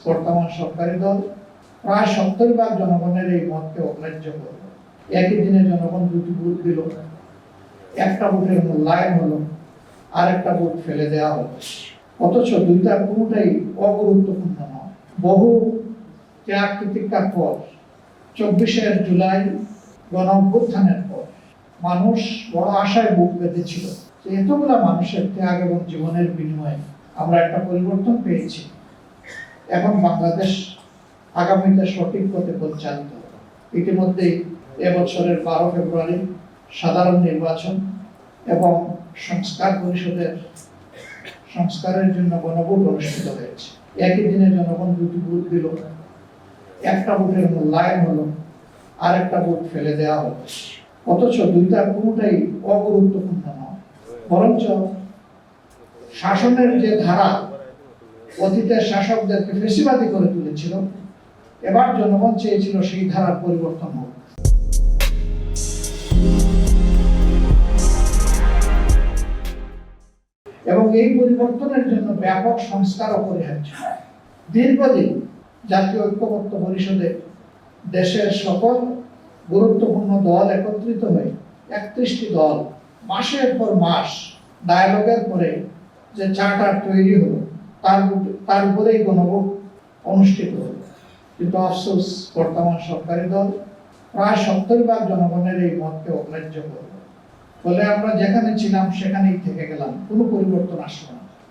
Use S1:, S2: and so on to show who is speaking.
S1: বর্তমান সরকারি দল প্রায় 70% জনগণের এই মতকে অগ্রাহ্য করল। একই দিনে জনগণ দুটি ভোট দিল, একটা ভোটের মূল্যায়ন হলো, আর একটা ভোট ফেলে দেওয়া হলো। অথচ দুইটার কোনোটাই অগুরুত্বপূর্ণ নয়। বহু ত্যাগ প্রতীক্ষার পর 24শে জুলাই গণ অভ্যুত্থানের পর মানুষ বড় আশায় বুক বেঁধেছিল যে এতগুলা মানুষের ত্যাগ এবং জীবনের বিনিময়ে আমরা একটা পরিবর্তন পেয়েছি। এখন বাংলাদেশ আগামীতে সঠিক পথে পরিচালিত হবে। ইতিমধ্যেই এবছরের 12 ফেব্রুয়ারি সাধারণ নির্বাচন এবং সংস্কার পরিষদের সংস্কারের জন্য গণভোট অনুষ্ঠিত হয়েছে। একই দিনে জনগণ দুটি ভোট দিল, একটা ভোটের মূল্যায়ন হলো, আর একটা ভোট ফেলে দেওয়া হলো। অথচ দুইটার কোনোটাই অগুরুত্বপূর্ণ নয়, বরঞ্চ শাসনের যে ধারা অতীতের শাসকদেরকে ফেসিবাদী করে তুলেছিল, এবার জনগণ চেয়েছিল সেই ধারার পরিবর্তন হোক। এবং এই পরিবর্তনের জন্য ব্যাপক সংস্কার অপরিহার্য। দীর্ঘদিন জাতীয় ঐক্যমত্য পরিষদে দেশের সকল গুরুত্বপূর্ণ দল একত্রিত হয়ে 31টি দল মাসের পর মাস ডায়ালগের পরে যে চার্টার তৈরি হলো, তার উপরেই গণভোট অনুষ্ঠিত হলো। কিন্তু আফসোস, বর্তমান সরকারি দল প্রায় 70% জনগণের এই মতকে অগ্রাহ্য করল। ফলে আমরা যেখানে ছিলাম সেখানেই থেকে গেলাম, কোনো পরিবর্তন আসলো না।